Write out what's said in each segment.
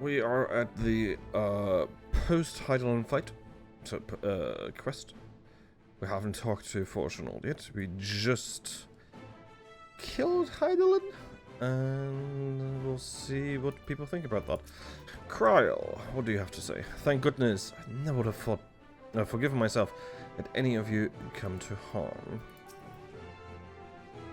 We are at the post-Heidelin fight quest. We haven't talked to Fortunal yet. We just killed Heidelin, and we'll see what people think about that. Kryl, what do you have to say? Thank goodness, I never would have thought, forgiven myself, that any of you come to harm.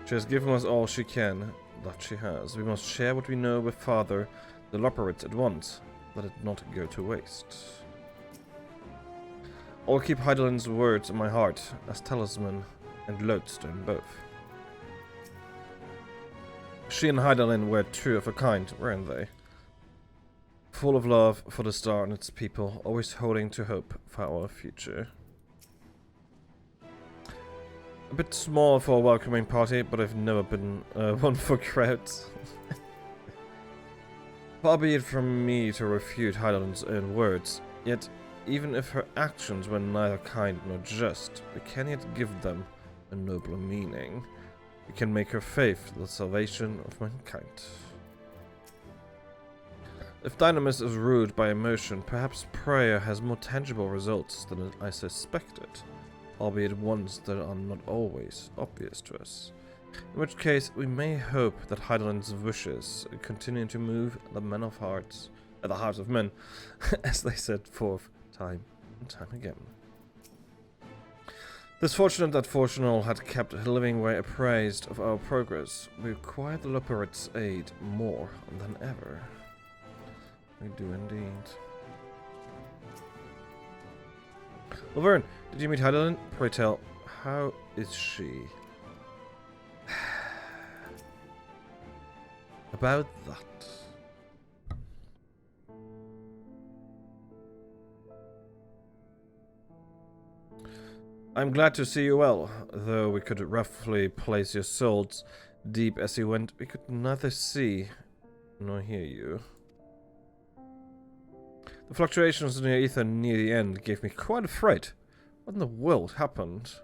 She has given us all she can, that she has. We must share what we know with Father the Loporrit at once. Let it not go to waste. I'll keep Heidelin's words in my heart, as talisman and lodestone both. She and Heidelin were two of a kind, weren't they? Full of love for the star and its people, always holding to hope for our future. A bit small for a welcoming party, but I've never been one for crowds. Far be it from me to refute Heidelin's own words, yet even if her actions were neither kind nor just, we can yet give them a nobler meaning. We can make her faith the salvation of mankind. If Dynamis is ruled by emotion, perhaps prayer has more tangible results than I suspected, albeit ones that are not always obvious to us. In which case, we may hope that Heidelin's wishes continue to move the men of hearts, the hearts of men, as they set forth time and time again. It is fortunate that Fortunal had kept living way appraised of our progress. We require the Loporrit's aid more than ever. We do indeed. Laverne, did you meet Heidelin? Pray tell, how is she? About that. I'm glad to see you well, though we could roughly place your souls deep as you went. We could neither see nor hear you. The fluctuations in your ether near the end gave me quite a fright. What in the world happened?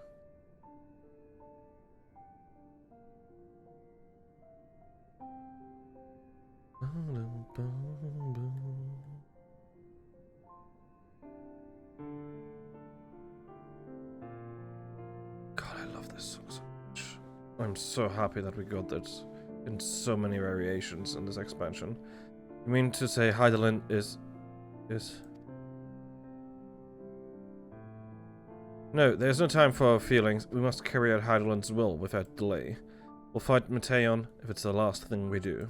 God, I love this song so much. I'm so happy that we got this in so many variations in this expansion. You mean to say Heidelin is... No, there's no time for our feelings. We must carry out Heidelin's will without delay. We'll fight Mateon if it's the last thing we do.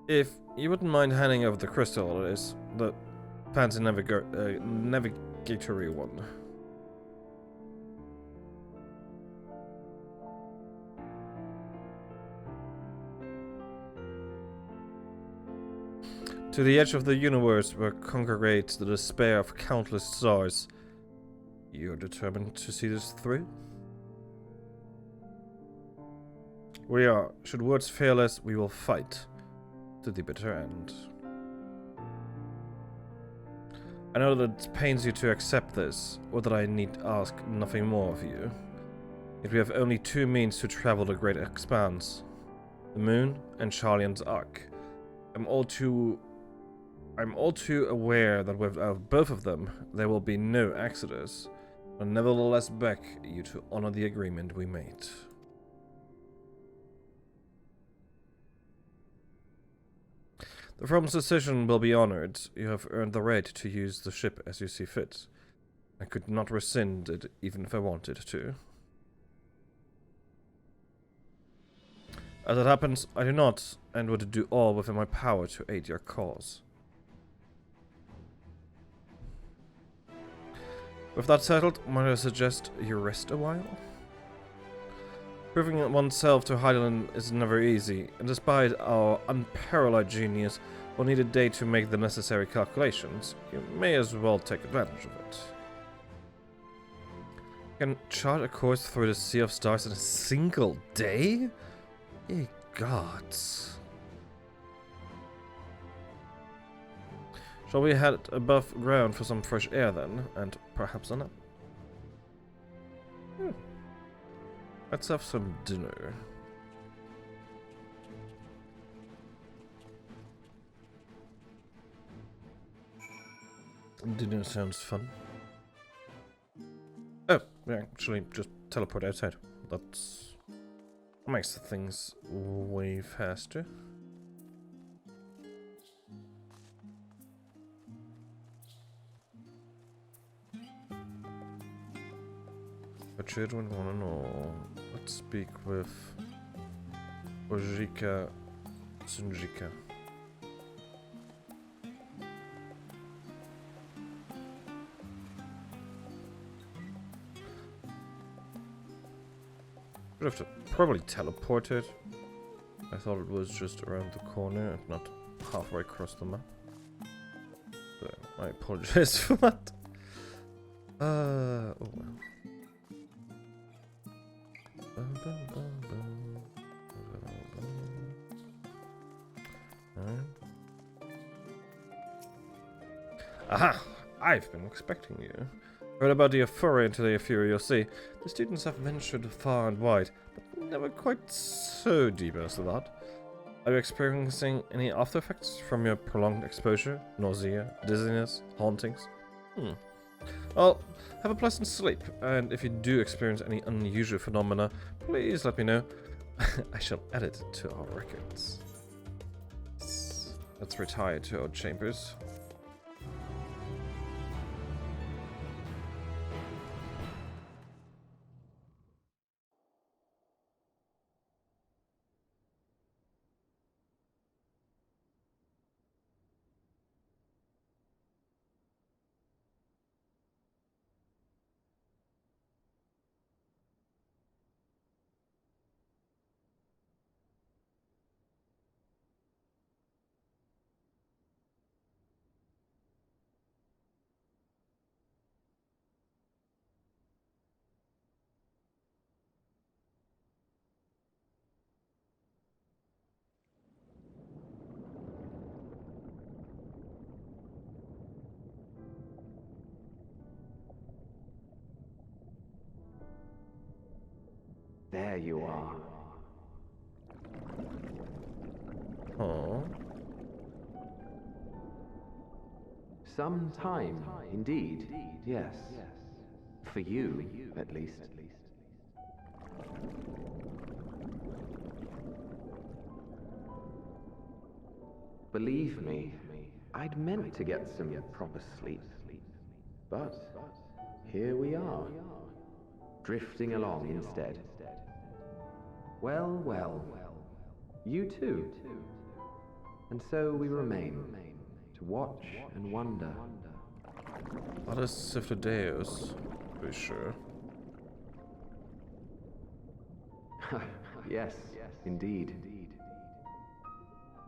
If you wouldn't mind handing over the crystal, it is the fancy navigatory one. To the edge of the universe where congregates the despair of countless stars. You're determined to see this through? We are. Should words fail us, we will fight to the bitter end. I know that it pains you to accept this, or that I need ask nothing more of you. Yet we have only two means to travel the great expanse. The moon and Charlian's Ark. I'm all too aware that without both of them, there will be no Exodus, but nevertheless beg you to honor the agreement we made. The Throne's decision will be honored. You have earned the right to use the ship as you see fit. I could not rescind it even if I wanted to. As it happens, I do not, and would do all within my power to aid your cause. With that settled, might I suggest you rest a while? Proving oneself to Heidelin is never easy, and despite our unparalleled genius, we'll need a day to make the necessary calculations. You may as well take advantage of it. You can chart a course through the Sea of Stars in a single day? Ye gods. Shall we head above ground for some fresh air then, and perhaps a nap? Let's have some dinner. Dinner sounds fun. Oh, yeah, actually, just teleport outside. That's makes things way faster. The children want to know. Let's speak with Ojika Sunjika. Would have to probably teleport it. I thought it was just around the corner and not halfway across the map. So I apologize for that. Oh well. Aha! I've been expecting you. Heard about the foray into the Ethereal Sea. The students have ventured far and wide, but never quite so deep as that. Are you experiencing any after effects from your prolonged exposure? Nausea, dizziness, hauntings? Well, have a pleasant sleep, and if you do experience any unusual phenomena, please let me know. I shall add it to our records. Let's retire to our chambers. There you are. Oh. Some time, indeed. Yes. For you, at least. Believe me, I'd meant to get some proper sleep. But here we are, drifting along instead. Well, well, you too. And so we remain, to watch and wonder. What is Siftadeus? To be sure. Yes, indeed.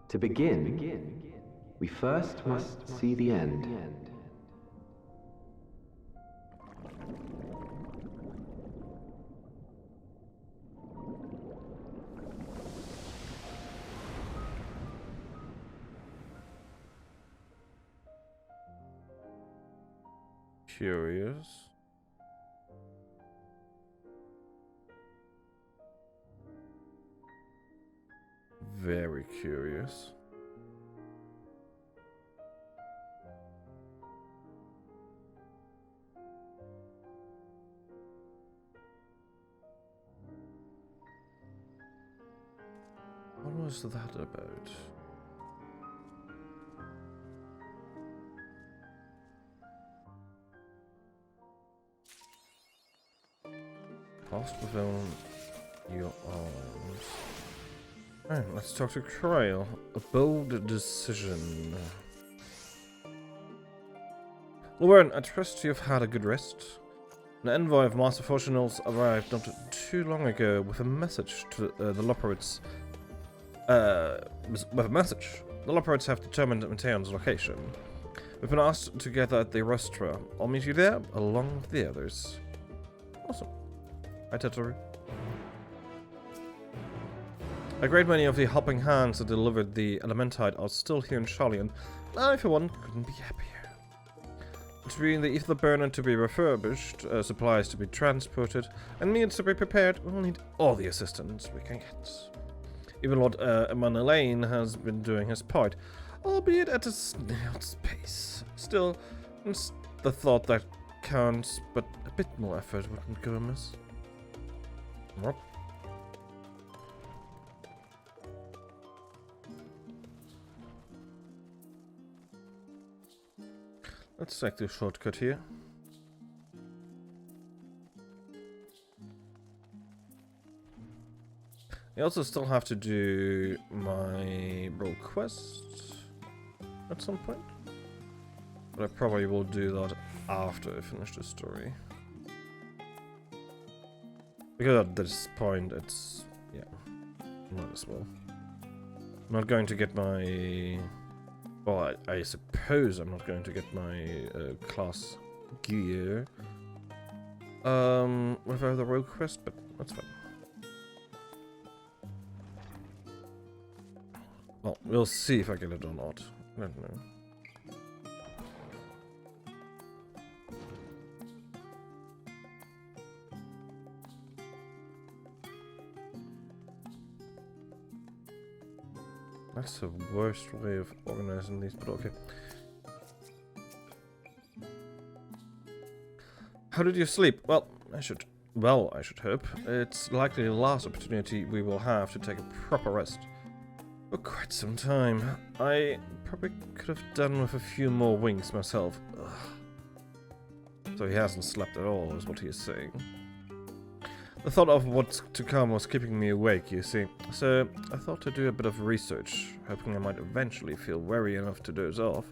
To begin, we first must see the end. Curious. Very curious. What was that about? Cast within your arms. Alright, let's talk to Kryl. A bold decision. Lauren, I trust you've had a good rest. An envoy of Master Fortunals arrived not too long ago with a message to the Loperites. With a message. The Loperites have determined Mateon's location. We've been asked to gather at the Rostra. I'll meet you there, along with the others. Awesome. Hi, Tetaru. A great many of the helping hands that delivered the Elementite are still here in Charlian. I, for one, couldn't be happier. Between the ether burner to be refurbished, supplies to be transported, and meals to be prepared, we'll need all the assistance we can get. Even Lord Emanelaine has been doing his part, albeit at a snail's pace. Still, It's the thought that counts, but a bit more effort wouldn't go amiss. Well. Let's take the shortcut here. I also still have to do my role quest at some point. But I probably will do that after I finish the story. Because at this point it's, yeah, might as well. I'm not going to get my... Well, I suppose I'm not going to get my class gear without the role quest, but that's fine. Well, we'll see if I get it or not. I don't know. That's the worst way of organizing these, but okay. How did you sleep? Well, I should hope. It's likely the last opportunity we will have to take a proper rest. For quite some time. I probably could have done with a few more winks myself. Ugh. So he hasn't slept at all, is what he is saying. The thought of what's to come was keeping me awake, you see. So I thought to do a bit of research, hoping I might eventually feel weary enough to doze off.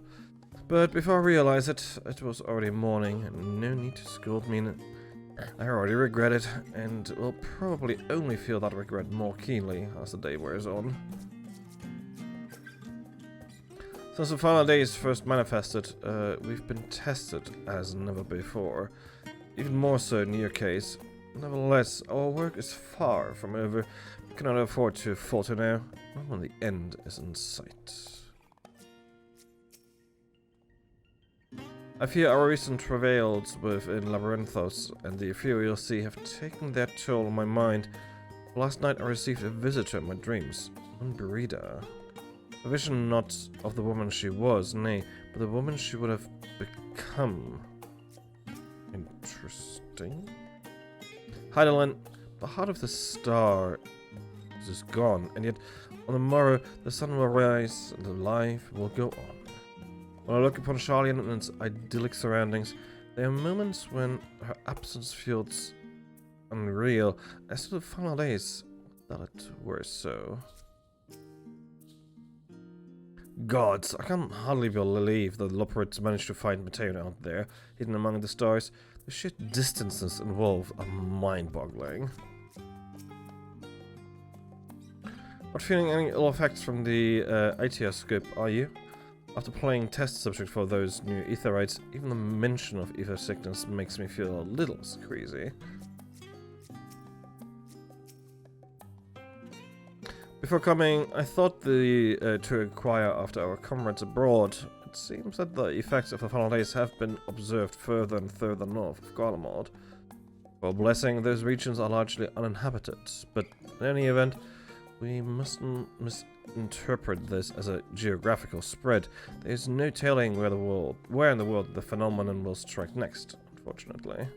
But before I realized it, it was already morning, and no need to scold me. I already regret it, and will probably only feel that regret more keenly as the day wears on. Since the final days first manifested, we've been tested as never before. Even more so in your case. Nevertheless, our work is far from over. We cannot afford to falter now, not when the end is in sight. I fear our recent travails within Labyrinthos and the ethereal sea have taken their toll on my mind. Last night I received a visitor in my dreams, Unberida. A vision not of the woman she was, nay, but the woman she would have become. Interesting. Heidelin, the heart of the star is gone, and yet on the morrow the sun will rise and the life will go on. When I look upon Charlie and its idyllic surroundings, there are moments when her absence feels unreal, as to the final days that it were so. Gods, I can hardly believe that Loporrit's managed to find Mateo out there, hidden among the stars. The sheer distances involved are mind-boggling. Not feeling any ill effects from the ITS scope, are you? After playing test subject for those new etherites, even the mention of ether sickness makes me feel a little crazy. Before coming, I thought to inquire after our comrades abroad. It seems that the effects of the final days have been observed further and further north of Garlemald. While blessing, those regions are largely uninhabited, but in any event, we mustn't misinterpret this as a geographical spread. There is no telling where in the world the phenomenon will strike next, unfortunately.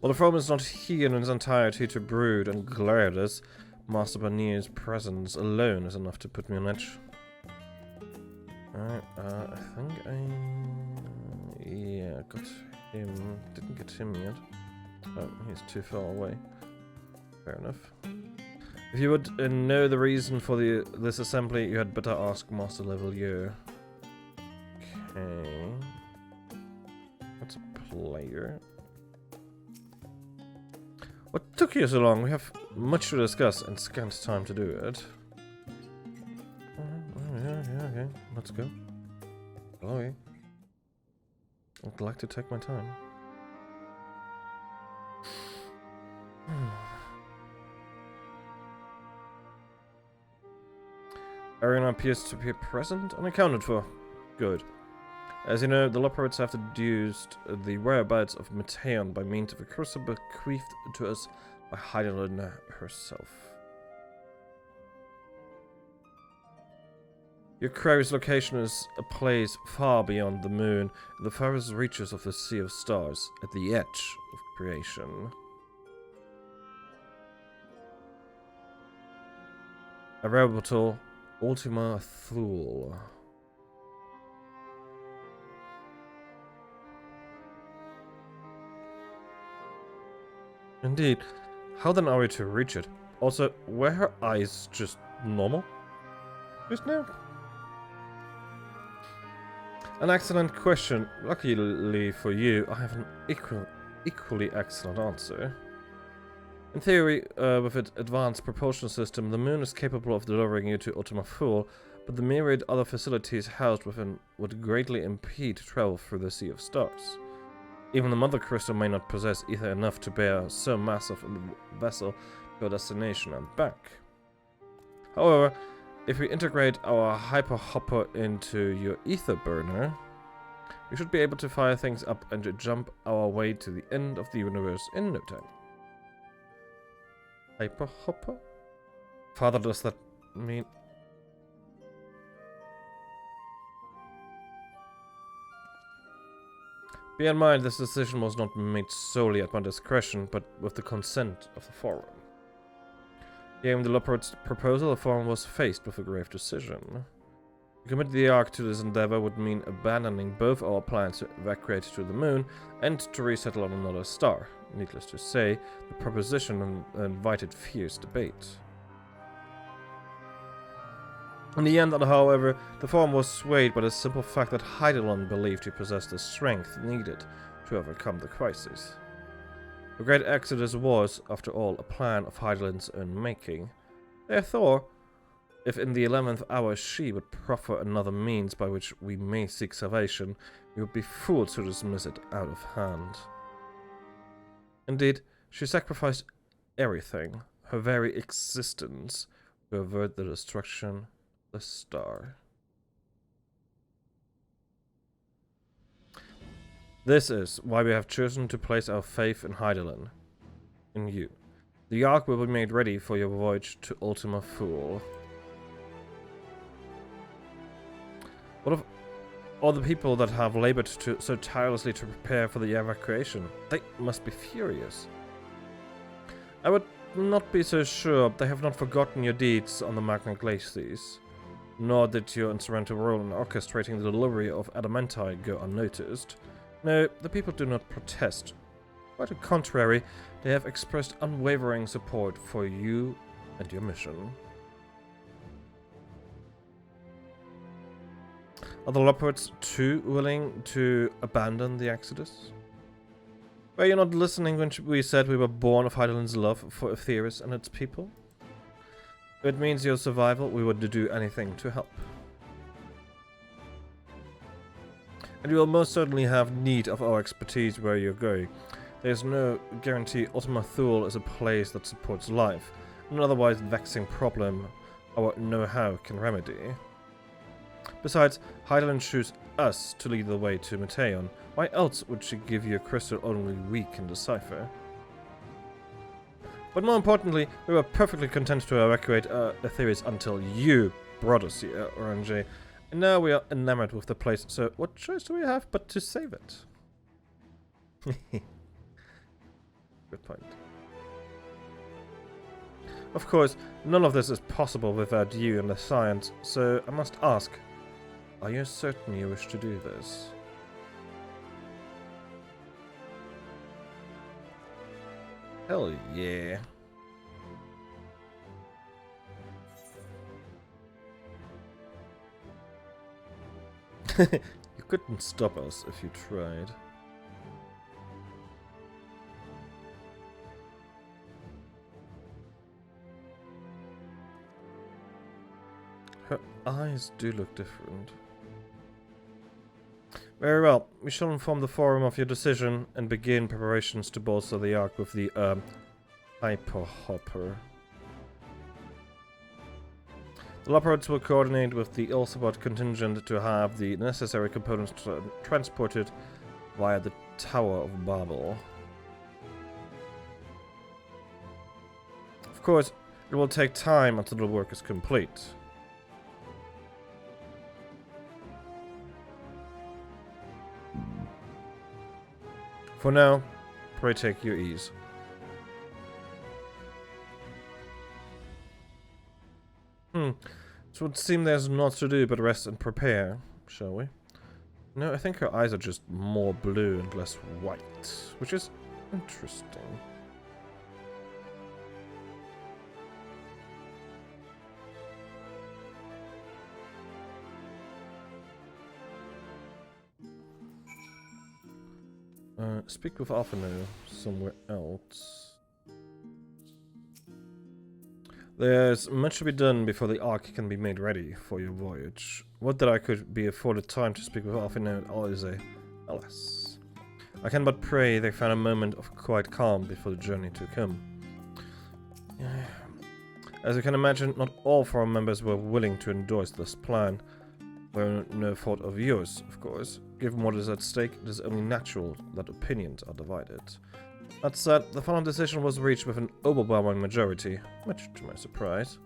Well, the problem is not here in its entirety to brood and glare at us. Master Banier's presence alone is enough to put me on edge. Alright, I think yeah, got him. Didn't get him yet. Oh, he's too far away. Fair enough. If you would know the reason for this assembly, you had better ask Master Levelier. Okay. That's a player. What took you so long? We have much to discuss and scant time to do it. Yeah, okay. Let's go. Okay. I'd like to take my time. Ariana appears to be present, unaccounted for. Good. As you know, the Loporrits have deduced the whereabouts of Mateon by means of a crucible bequeathed to us by Heidelin herself. Your query's location is a place far beyond the moon, in the farthest reaches of the Sea of Stars, at the edge of creation. Arrebatal Ultima Thule. Indeed. How then are we to reach it? Also, were her eyes just normal? Just now? An excellent question. Luckily for you, I have an equally excellent answer. In theory, with its advanced propulsion system, the moon is capable of delivering you to Ultima Thule, but the myriad other facilities housed within would greatly impede travel through the Sea of Stars. Even the Mother Crystal may not possess ether enough to bear so massive a vessel to a destination and back. However, if we integrate our hyper hopper into your ether burner, we should be able to fire things up and to jump our way to the end of the universe in no time. Hyper hopper? Father, does that mean... Bear in mind, this decision was not made solely at my discretion, but with the consent of the Forum. Hearing the Leopard's proposal, the Forum was faced with a grave decision. To commit the Ark to this endeavor would mean abandoning both our plans to evacuate to the moon and to resettle on another star. Needless to say, the proposition invited fierce debate. In the end, however, the Forum was swayed by the simple fact that Hydaelyn believed he possessed the strength needed to overcome the crisis. The Great Exodus was, after all, a plan of Hydaelyn's own making. Therefore, if in the 11th hour she would proffer another means by which we may seek salvation, we would be fools to dismiss it out of hand. Indeed, she sacrificed everything, her very existence, to avert the destruction of the star. This is why we have chosen to place our faith in Hydaelyn, in you. The Ark will be made ready for your voyage to Ultima Thule. What of all the people that have labored so tirelessly to prepare for the evacuation? They must be furious. I would not be so sure. They have not forgotten your deeds on the Magna Glacies, nor did your instrumental role in orchestrating the delivery of Adamantine go unnoticed. No, the people do not protest. Quite the contrary, they have expressed unwavering support for you and your mission. Are the Leopards too willing to abandon the Exodus? Were you not listening when we said we were born of Hydaelyn's love for Etheirys and its people? If it means your survival, we would do anything to help. And you will most certainly have need of our expertise where you're going. There is no guarantee Ultima Thule is a place that supports life, an otherwise vexing problem our know-how can remedy. Besides, Hydaelyn chose us to lead the way to Metaion. Why else would she give you a crystal only we can decipher? But more importantly, we were perfectly content to evacuate Etheirys until you brought us here, Oranje. And now we are enamored with the place, so what choice do we have but to save it? Good point. Of course, none of this is possible without you and the science, so I must ask, are you certain you wish to do this? Hell yeah. You couldn't stop us if you tried. Her eyes do look different. Very well, we shall inform the Forum of your decision and begin preparations to bolster the Ark with the, Hyper Hopper. The Leopards will coordinate with the Ilsabot contingent to have the necessary components transported via the Tower of Babel. Of course, it will take time until the work is complete. For now, pray take your ease. It would seem there's naught to do but rest and prepare, shall we? No, I think her eyes are just more blue and less white, which is interesting. Speak with Alphino somewhere else. There's much to be done before the Ark can be made ready for your voyage. Would that I could be afforded time to speak with Alphino and Alize. Alas. I can but pray they found a moment of quiet calm before the journey to come. As you can imagine, not all forum members were willing to endorse this plan. Though no fault of yours, of course. Given what is at stake, it is only natural that opinions are divided. That said, the final decision was reached with an overwhelming majority, much to my surprise.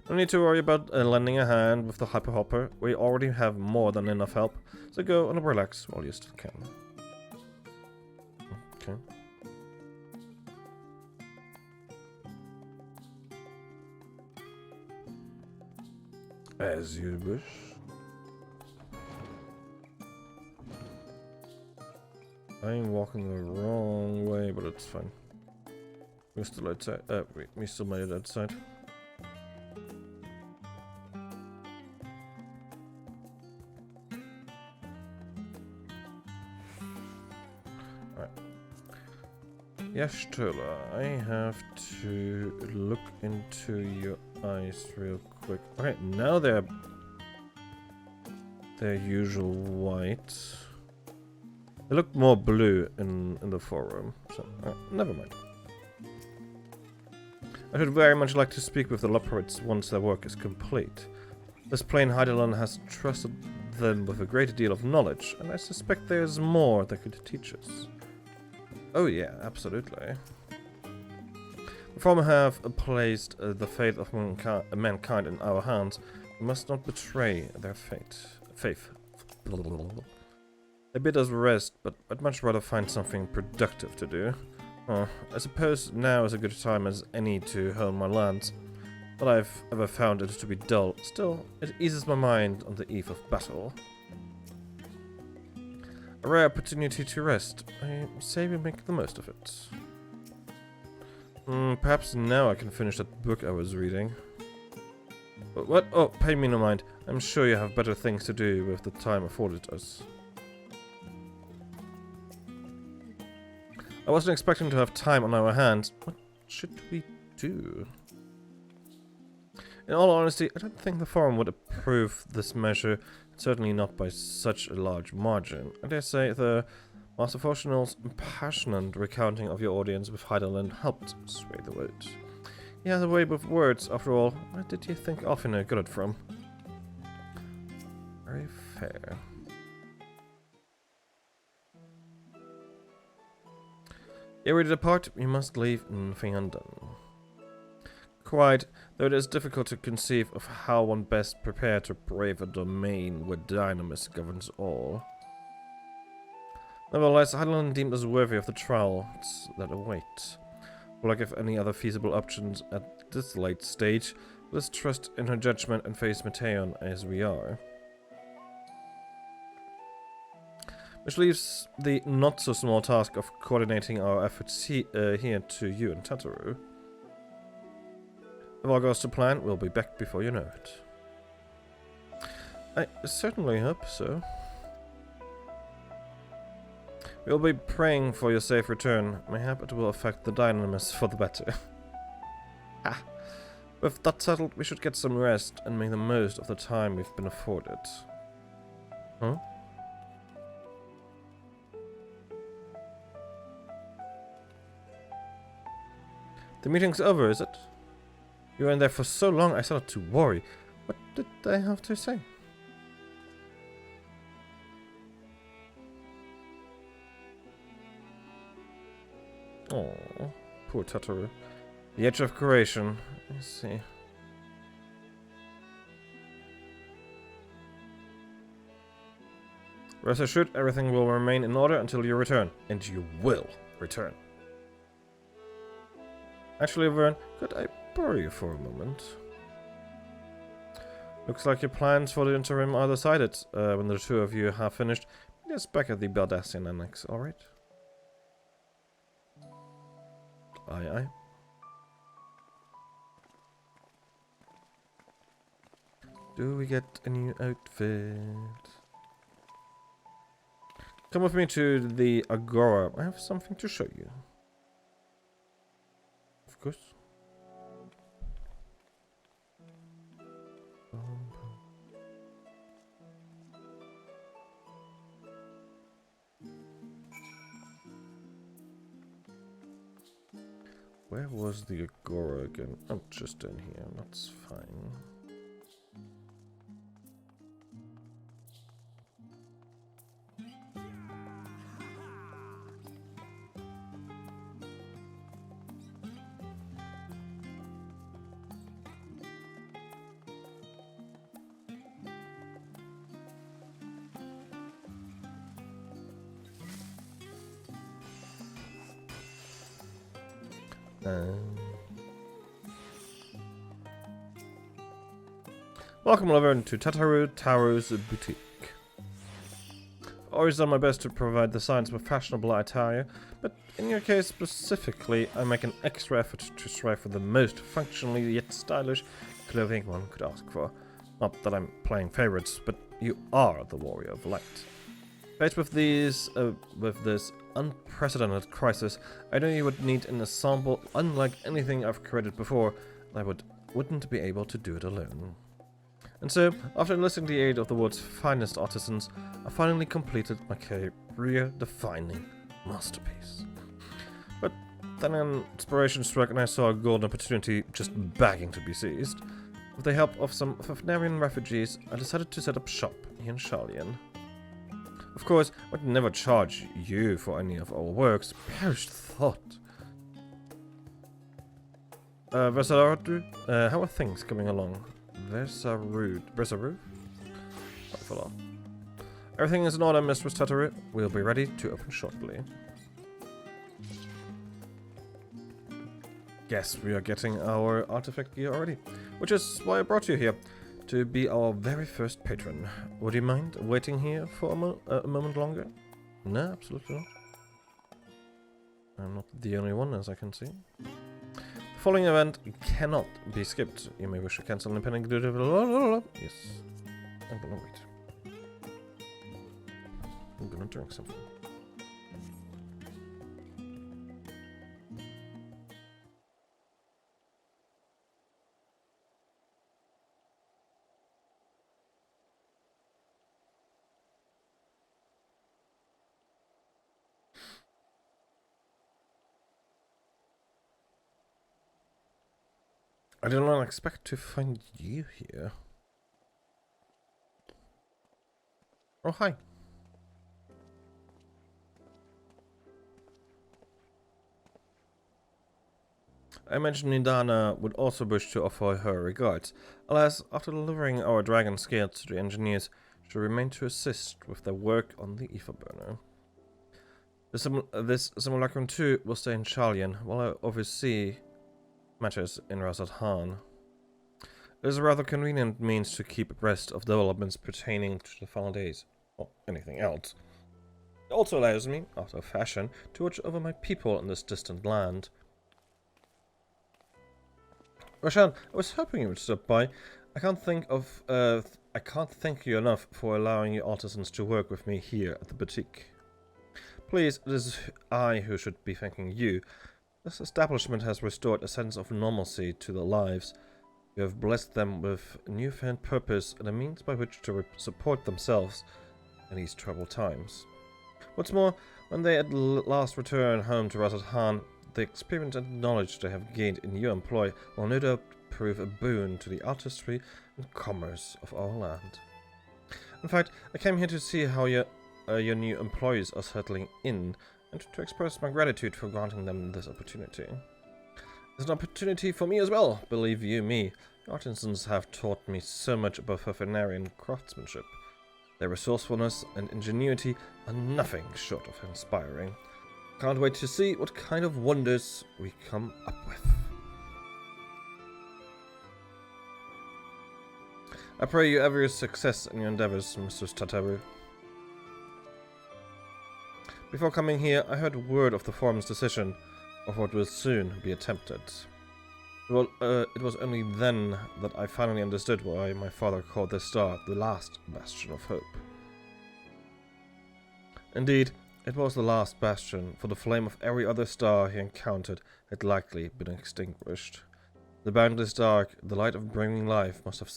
No need to worry about lending a hand with the Hyperhopper. We already have more than enough help, so go and relax while you still can. Okay. As you wish. I'm walking the wrong way, but it's fine. We're still outside. We still made it outside. Alright. Yes, Tola, I have to look into your eyes real quick. Okay, now they're their usual white. They look more blue in the forum, so never mind. I would very much like to speak with the Leopards once their work is complete. This plain Heidelin has trusted them with a great deal of knowledge, and I suspect there is more they could teach us. Oh yeah, absolutely. The forum have placed the fate of mankind in our hands. We must not betray their faith. They bid us rest, but I'd much rather find something productive to do. I suppose now is a good time as any to hone my lands. But I've ever found it to be dull. Still, it eases my mind on the eve of battle. A rare opportunity to rest. I say we make the most of it. Perhaps now I can finish that book I was reading. But what? Oh, pay me no mind. I'm sure you have better things to do with the time afforded us. I wasn't expecting to have time on our hands. What should we do? In all honesty, I don't think the forum would approve this measure, certainly not by such a large margin. I dare say the Master Fortunal's impassioned recounting of your audience with Heidelin helped sway the vote. He has a way with words, after all. Where did you think Alphino got it from? Very fair. Ere we depart, we must leave nothing undone. Quite, though it is difficult to conceive of how one best prepared to brave a domain where dynamis governs all. Nevertheless, Heidelin deemed us worthy of the trials that await. Like if any other feasible options at this late stage, let's trust in her judgment and face Mateon as we are. Which leaves the not-so-small task of coordinating our efforts here to you and Tataru. If all goes to plan, we'll be back before you know it. I certainly hope so. We'll be praying for your safe return. Mayhap it will affect the dynamis for the better. Ah. With that settled, we should get some rest and make the most of the time we've been afforded. Huh? The meeting's over, is it? You were in there for so long, I started to worry. What did they have to say? Oh, poor Tataru. The edge of creation. I see. Rest assured, everything will remain in order until you return. And you will return. Actually, Vern, could I borrow you for a moment? Looks like your plans for the interim are decided. When the two of you have finished, meet us back at the Baldassian Annex, alright? Aye, aye. Do we get a new outfit? Come with me to the Agora. I have something to show you. Of course. Where was the Agora again? Oh, just in here. That's fine. Welcome, Laverne, to Tataru Taro's boutique. I've always done my best to provide the science with fashionable attire, but in your case specifically, I make an extra effort to strive for the most functionally yet stylish clothing one could ask for. Not that I'm playing favorites, but you are the warrior of light. Faced with this unprecedented crisis, I know you would need an ensemble unlike anything I've created before, and I wouldn't be able to do it alone. And so, after enlisting the aid of the world's finest artisans, I finally completed my career-defining masterpiece. But then an inspiration struck and I saw a golden opportunity just begging to be seized. With the help of some FFXIV refugees, I decided to set up shop here in Shalian. Of course, I would never charge you for any of our works. Perished thought. Versaratu, how are things coming along? Versarud? Everything is in order, Mistress Tataru. We'll be ready to open shortly. Guess we are getting our artifact gear already, which is why I brought you here, to be our very first patron. Would you mind waiting here for a moment longer? No, absolutely not. I'm not the only one, as I can see. The following event cannot be skipped. You may wish to cancel an impending... Yes. I'm gonna wait. I'm gonna drink something. I did not expect to find you here. Oh, hi. I imagine Nidana would also wish to offer her regards. Alas, after delivering our dragon scale to the engineers, she remained to assist with their work on the ether burner. This simulacrum too will stay in Shalian, while I oversee matters in Razat Han. It is a rather convenient means to keep abreast of developments pertaining to the final days, or anything else. It also allows me, after a fashion, to watch over my people in this distant land. Roshan, I was hoping you would stop by. I can't thank you enough for allowing your artisans to work with me here at the boutique. Please, it is I who should be thanking you. This establishment has restored a sense of normalcy to their lives. You have blessed them with newfound purpose and a means by which to support themselves in these troubled times. What's more, when they at last return home to Razat Han, the experience and knowledge they have gained in your employ will no doubt prove a boon to the artistry and commerce of our land. In fact, I came here to see how your new employees are settling in, and to express my gratitude for granting them this opportunity. It's an opportunity for me as well, believe you me. Artisans have taught me so much about veterinarian craftsmanship. Their resourcefulness and ingenuity are nothing short of inspiring. Can't wait to see what kind of wonders we come up with. I pray you every success in your endeavors, Mr. Tataru. Before coming here, I heard word of the forum's decision of what will soon be attempted. Well, it was only then that I finally understood why my father called this star the last bastion of hope. Indeed, it was the last bastion, for the flame of every other star he encountered had likely been extinguished. The boundless dark, the light of bringing life, must have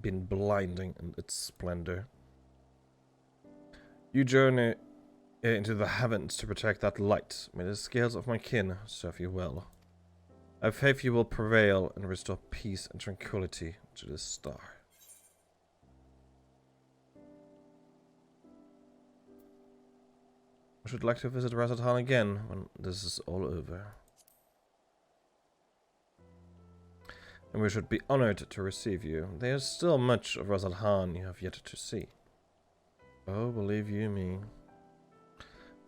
been blinding in its splendor. You journey into the heavens to protect that light. May the scales of my kin serve you well. I have faith you will prevail and restore peace and tranquility to this star. I should like to visit Razatan again when this is all over. And we should be honored to receive you. There is still much of Razatan you have yet to see. Oh, believe you me.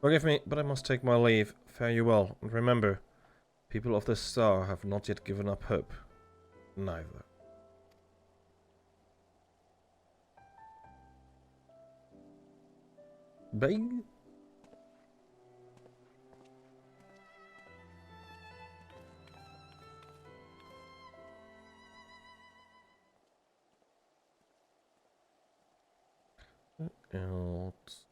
Forgive me, but I must take my leave. Fare you well, and remember, people of this star have not yet given up hope. Neither. Bye. Else.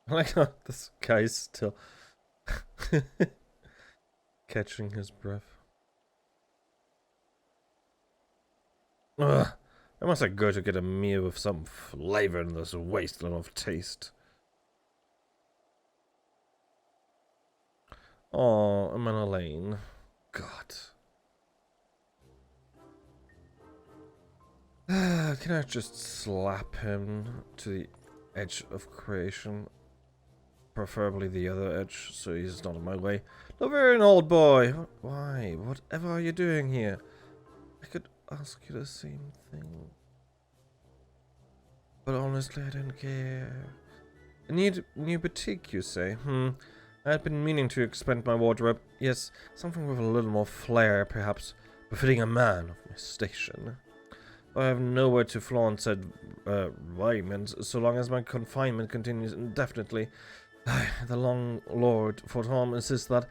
I like how this guy's still catching his breath. Ugh, where must I go to get a meal with some flavor in this wasteland of taste? Oh, I'm in a lane. God. Can I just slap him to the edge of creation? Preferably the other edge, so he's not in my way. Laverne, old boy! Why? Whatever are you doing here? I could ask you the same thing. But honestly, I don't care. A new boutique, you say? I had been meaning to expand my wardrobe. Yes, something with a little more flair, perhaps, befitting a man of my station. I have nowhere to flaunt said raiment, so long as my confinement continues indefinitely. The long Lord Fortom insists that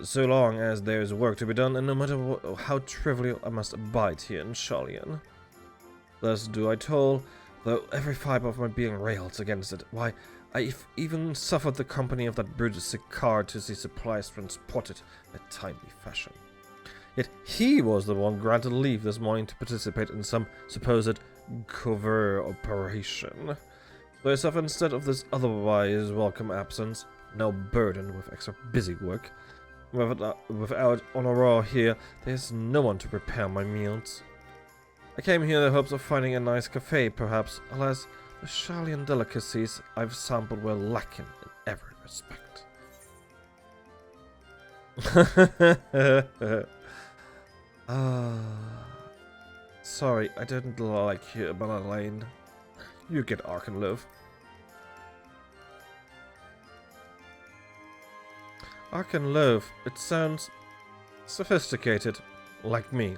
so long as there is work to be done, and no matter how trivial, I must abide here in Shalian. Thus do I toll, though every fibre of my being rails against it. Why, I even suffered the company of that brute Sicard to see supplies transported in a timely fashion. Yet he was the one granted leave this morning to participate in some supposed covert operation. So I suffer instead of this otherwise welcome absence, now burdened with extra busy work. Without Honora here, there's no one to prepare my meals. I came here in the hopes of finding a nice cafe, perhaps. Alas, the Shalian delicacies I've sampled were lacking in every respect. Sorry, I didn't like you, Lane. You get Arkenlove. Arkenlove, it sounds sophisticated, like me.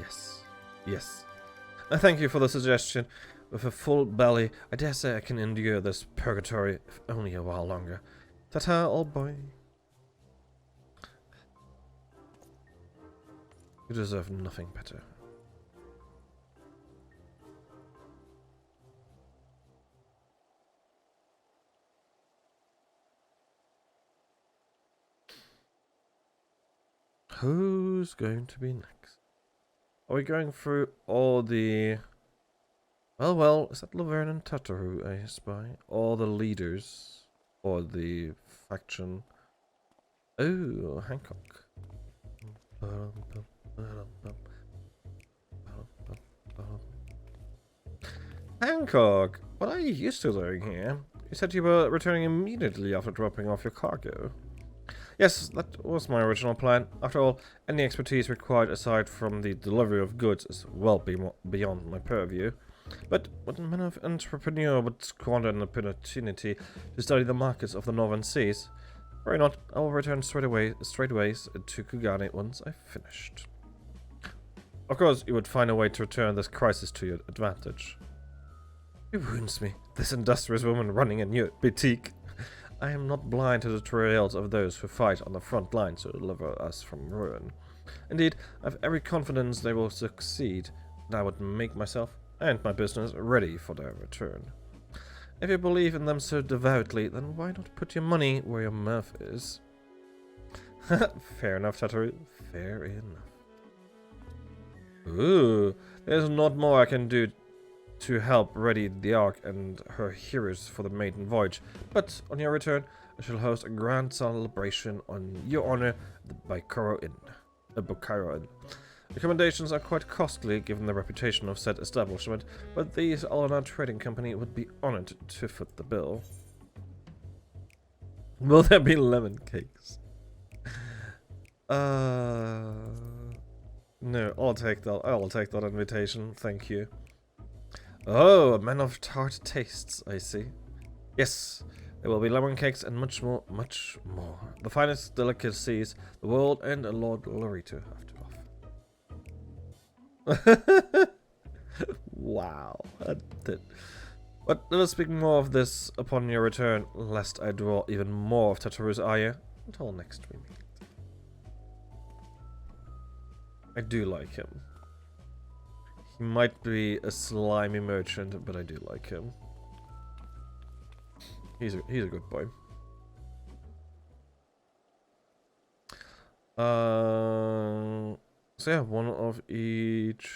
Yes, yes. I thank you for the suggestion. With a full belly, I dare say I can endure this purgatory, if only a while longer. Ta-ta, old boy. You deserve nothing better. Who's going to be next? Are we going through all the... Well, is that Laverne and Tataru I spy? All the leaders? Or the faction? Oh, Hancock. Hancock, what are you used to doing here? You said you were returning immediately after dropping off your cargo. Yes, that was my original plan. After all, any expertise required aside from the delivery of goods is well beyond my purview. But what man of entrepreneur would squander an opportunity to study the markets of the northern seas? Worry not, I will return straightway to Kugane once I've finished. Of course, you would find a way to turn this crisis to your advantage. It wounds me, this industrious woman running a new boutique. I am not blind to the trails of those who fight on the front lines to deliver us from ruin. Indeed, I have every confidence they will succeed, and I would make myself and my business ready for their return. If you believe in them so devoutly, then why not put your money where your mouth is? Fair enough, Tataru. Fair enough. Ooh, there's not more I can do to help ready the Ark and her heroes for the maiden voyage, but on your return, I shall host a grand celebration on your honor at the Bokaro Inn. Accommodations are quite costly given the reputation of said establishment, but the Alana Trading Company would be honored to foot the bill. Will there be lemon cakes? No, I'll take that invitation, thank you. Oh, a man of tart tastes, I see. Yes, there will be lemon cakes and much more, much more. The finest delicacies the world and Lord Lorito have to offer. Wow. But let us speak more of this upon your return, lest I draw even more of Tataru's ire. Until next we meet. I do like him. He might be a slimy merchant, but I do like him. He's a good boy. So yeah, one of each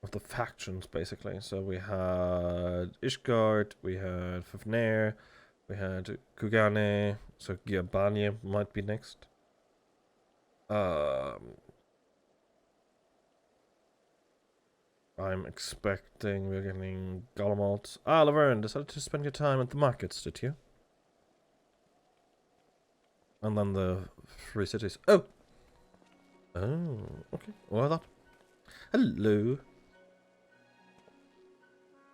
of the factions, basically. So we had Ishgard, we had Fafnir, we had Kugane, so Giabania might be next. I'm expecting we're getting Golemalt. Ah, Laverne, decided to spend your time at the markets, did you? And then the three cities. Oh! Oh, okay. What that? Hello.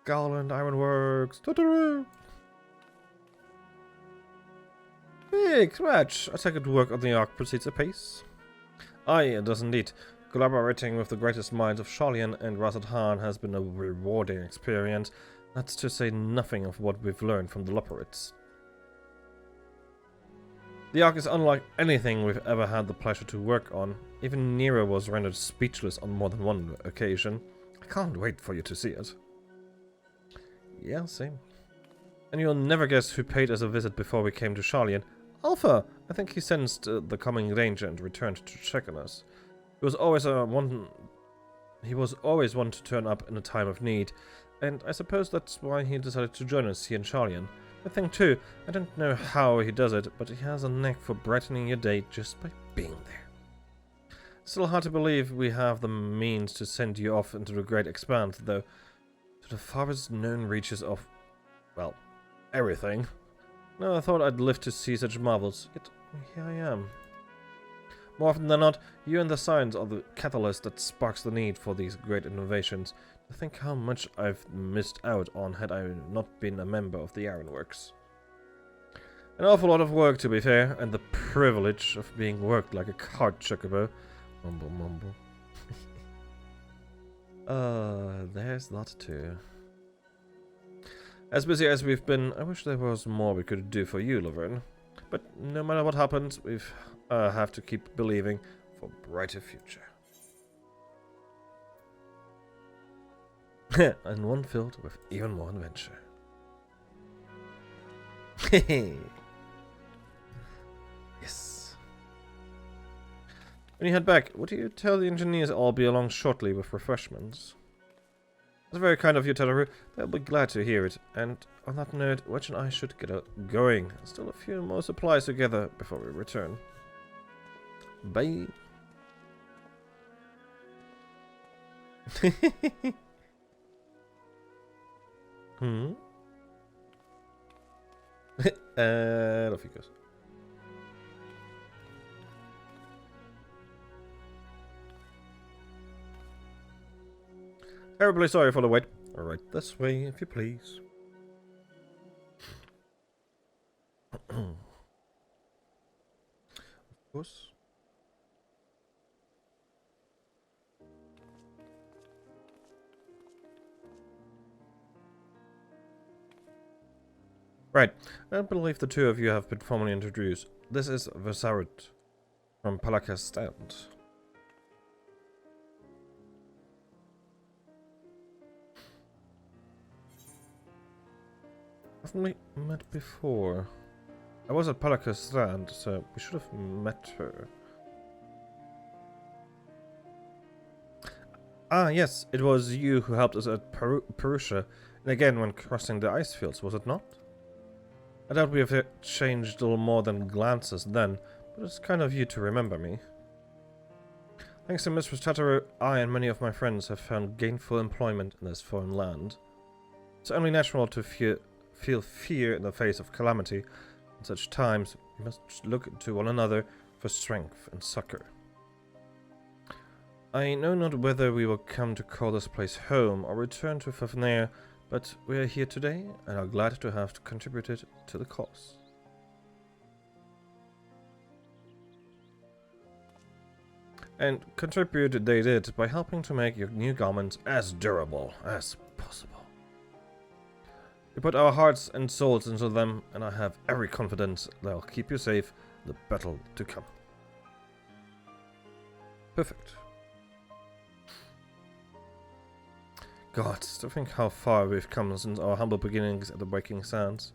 Garland Ironworks. Totoro! Big scratch. I take it work on the Ark proceeds apace. Aye, it does indeed. Collaborating with the greatest minds of Sharlayan and Razadhan has been a rewarding experience. That's to say nothing of what we've learned from the Loperites. The Ark is unlike anything we've ever had the pleasure to work on. Even Nero was rendered speechless on more than one occasion. I can't wait for you to see it. Yeah, same. And you'll never guess who paid us a visit before we came to Sharlayan. Alpha! I think he sensed the coming danger and returned to check on us. He was always one to turn up in a time of need, and I suppose that's why he decided to join us here in Sharlayan. I think too, I don't know how he does it, but he has a knack for brightening your day just by being there. Still hard to believe we have the means to send you off into the great expanse, though, to the farthest known reaches of, well, everything. No, I thought I'd live to see such marvels, yet here I am. More often than not, you and the science are the catalyst that sparks the need for these great innovations. To think how much I've missed out on had I not been a member of the Ironworks. An awful lot of work, to be fair, and the privilege of being worked like a cart chocobo. Mumble, mumble. There's that too. As busy as we've been, I wish there was more we could do for you, Laverne. But no matter what happens, we've have to keep believing for a brighter future. And one filled with even more adventure. Yes. When you head back, would you tell the engineers I'll be along shortly with refreshments? That's very kind of you, Tataru. They'll be glad to hear it. And on that note, Wedge and I should get going. Still a few more supplies together before we return. Bye. And off he goes. Terribly sorry for the wait. Right this way, if you please. Of course. Right. I believe the two of you have been formally introduced. This is Vesarit from Palaka's Stand. Haven't we met before? I was at Palaka's Stand, so we should have met her. Ah, yes, it was you who helped us at Perusha, and again when crossing the ice fields, was it not? I doubt we have exchanged little more than glances then, but it's kind of you to remember me. Thanks to Mistress Tataru, I and many of my friends have found gainful employment in this foreign land. It's only natural to feel fear in the face of calamity. In such times, we must look to one another for strength and succor. I know not whether we will come to call this place home or return to Fafnir, but we are here today and are glad to have contributed to the cause. And contribute they did by helping to make your new garments as durable as possible. We put our hearts and souls into them, and I have every confidence they'll keep you safe in the battle to come. Perfect. God, to think how far we've come since our humble beginnings at the Breaking Sands.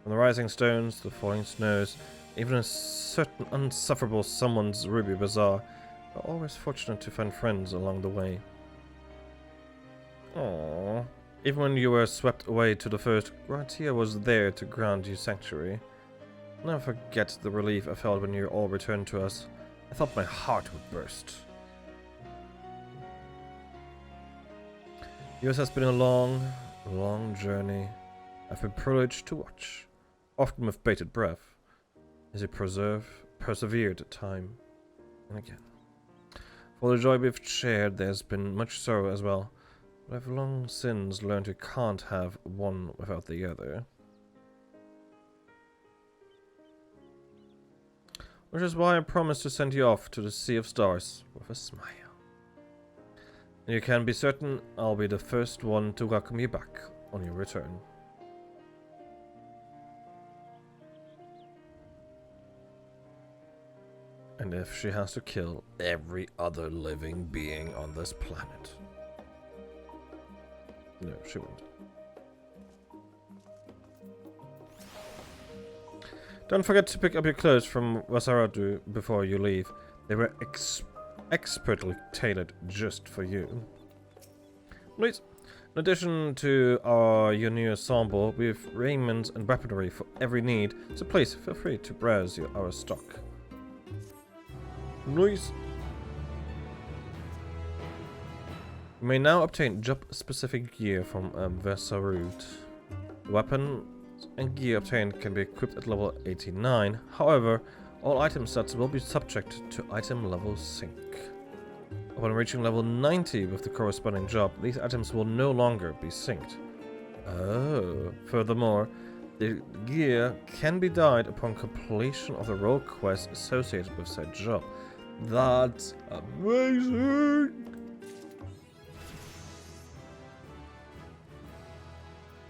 From the rising stones, the falling snows, even a certain unsufferable someone's Ruby Bazaar, we're always fortunate to find friends along the way. Aww. Even when you were swept away to the first, Gratia was there to grant you sanctuary. I'll never forget the relief I felt when you all returned to us. I thought my heart would burst. Yours has been a long, long journey. I've been privileged to watch, often with bated breath, as you persevered time and again. For the joy we've shared, there's been much sorrow as well, but I've long since learned you can't have one without the other. Which is why I promised to send you off to the Sea of Stars with a smile. And you can be certain I'll be the first one to welcome you back on your return. And if she has to kill every other living being on this planet. No, she won't. Don't forget to pick up your clothes from Wasaradu before you leave. They were expertly tailored just for you. Please, in addition to your new ensemble, we have raiment and weaponry for every need, so please feel free to browse our stock. Nice. You may now obtain job-specific gear from Versarud. Weapons and gear obtained can be equipped at level 89, however, all item sets will be subject to item level sync. Upon reaching level 90 with the corresponding job, these items will no longer be synced. Oh, furthermore, the gear can be dyed upon completion of the role quest associated with said job. That's amazing!